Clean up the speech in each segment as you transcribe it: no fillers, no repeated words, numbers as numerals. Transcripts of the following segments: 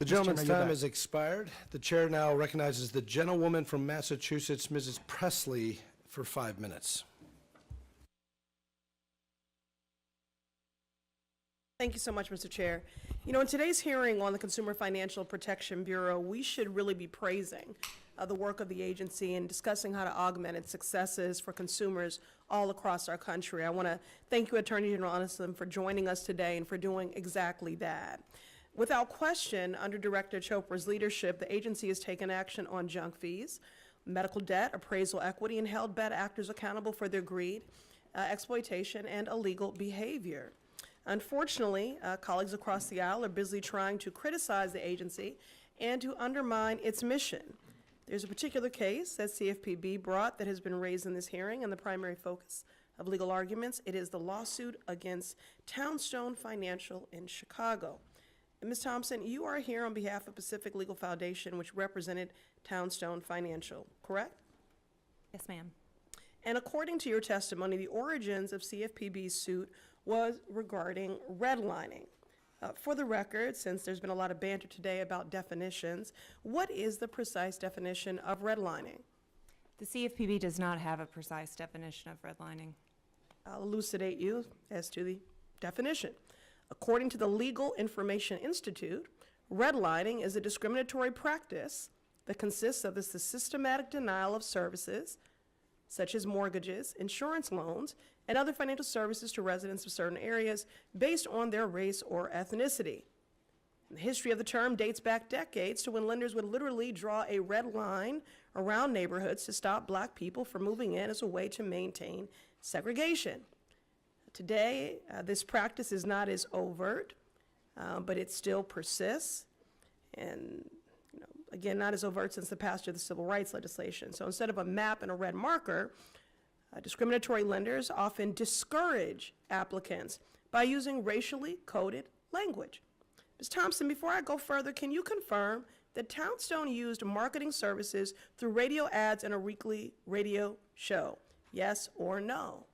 The gentleman's time has expired. The chair now recognizes the gentlewoman from Massachusetts, Mrs. Pressley, for 5 minutes. Thank you so much, Mr. Chair. You know, in today's hearing on the Consumer Financial Protection Bureau, we should really be praising the work of the agency and discussing how to augment its successes for consumers all across our country. I want to thank you, Attorney General Anderson, for joining us today and for doing exactly that. Without question, under Director Chopra's leadership, the agency has taken action on junk fees, medical debt, appraisal equity, and held bad actors accountable for their greed, exploitation, and illegal behavior. Unfortunately, colleagues across the aisle are busy trying to criticize the agency and to undermine its mission. There's a particular case that CFPB brought that has been raised in this hearing, and the primary focus of legal arguments, it is the lawsuit against Townstone Financial in Chicago. And Ms. Thompson, you are here on behalf of Pacific Legal Foundation, which represented Townstone Financial, correct? Yes, ma'am. And according to your testimony, the origins of CFPB's suit was regarding redlining. For the record, since there's been a lot of banter today about definitions, what is the precise definition of redlining? The CFPB does not have a precise definition of redlining. I'll elucidate you as to the definition. According to the Legal Information Institute, redlining is a discriminatory practice that consists of the systematic denial of services, such as mortgages, insurance loans, and other financial services to residents of certain areas based on their race or ethnicity. And the history of the term dates back decades to when lenders would literally draw a red line around neighborhoods to stop black people from moving in as a way to maintain segregation. Today, this practice is not as overt, but it still persists. And again, not as overt since the passage of the civil rights legislation. So instead of a map and a red marker, discriminatory lenders often discourage applicants by using racially coded language. Ms. Thompson, before I go further, can you confirm that Townstone used marketing services through radio ads and a weekly radio show? Yes or no?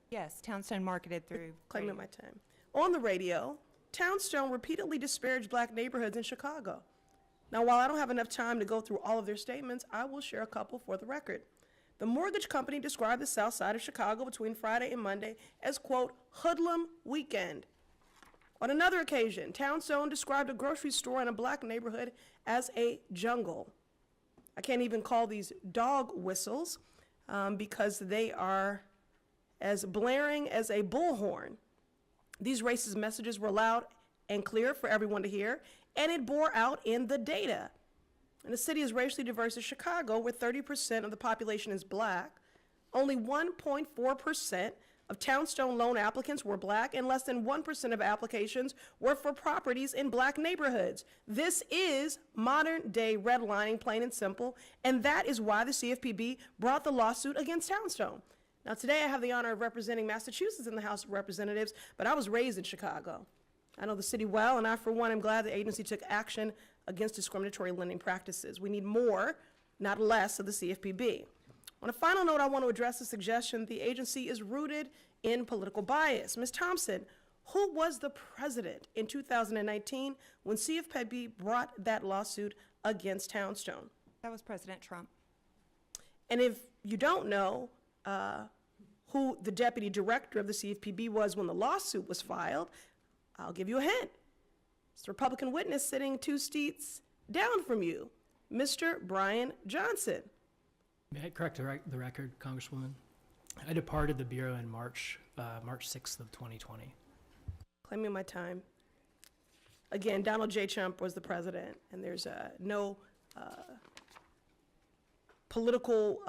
Yes, Townstone marketed through. Claiming my time. On the radio, Townstone repeatedly disparaged black neighborhoods in Chicago. Now, while I don't have enough time to go through all of their statements, I will share a couple for the record. The mortgage company described the south side of Chicago between Friday and Monday as, quote, hoodlum weekend. On another occasion, Townstone described a grocery store in a black neighborhood as a jungle. I can't even call these dog whistles because they are as blaring as a bullhorn. These racist messages were loud and clear for everyone to hear, and it bore out in the data. And the city is racially diverse as Chicago, where 30% of the population is black. Only 1.4% of Townstone loan applicants were black, and less than 1% of applications were for properties in black neighborhoods. This is modern day redlining, plain and simple, and that is why the CFPB brought the lawsuit against Townstone. Now today I have the honor of representing Massachusetts in the House of Representatives, but I was raised in Chicago. I know the city well, and I, for one, am glad the agency took action against discriminatory lending practices. We need more, not less, of the CFPB. On a final note, I want to address the suggestion the agency is rooted in political bias. Ms. Thompson, who was the president in 2019 when CFPB brought that lawsuit against Townstone? That was President Trump. And if you don't know who the deputy director of the CFPB was when the lawsuit was filed, I'll give you a hint. It's the Republican witness sitting 2 seats down from you, Mr. Brian Johnson. May I correct the record, Congresswoman? I departed the Bureau in March 6th of 2020. Claiming my time. Again, Donald J. Trump was the president, and there's no political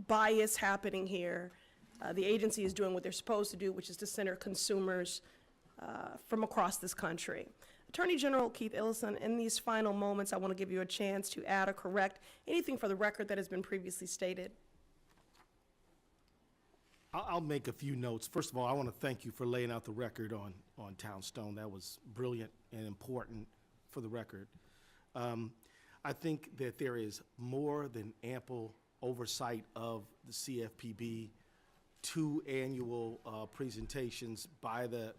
bias happening here. The agency is doing what they're supposed to do, which is to center consumers from across this country. Attorney General Keith Ellison, in these final moments, I want to give you a chance to add or correct anything for the record that has been previously stated. I'll make a few notes. First of all, I want to thank you for laying out the record on Townstone. That was brilliant and important for the record. I think that there is more than ample oversight of the CFPB, 2 annual presentations by the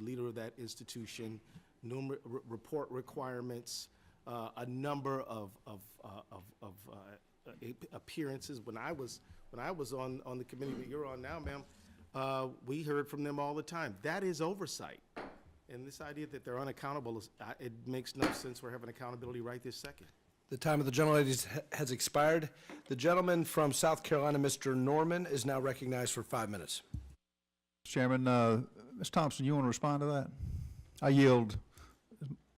leader of that institution report requirements, a number of appearances. When I was on the committee that you're on now, ma'am, we heard from them all the time. That is oversight. And this idea that they're unaccountable, it makes no sense. We're having accountability right this second. The time of the gentleladies has expired. The gentleman from South Carolina, Mr. Norman, is now recognized for 5 minutes. Chairman, Ms. Thompson, you want to respond to that? I yield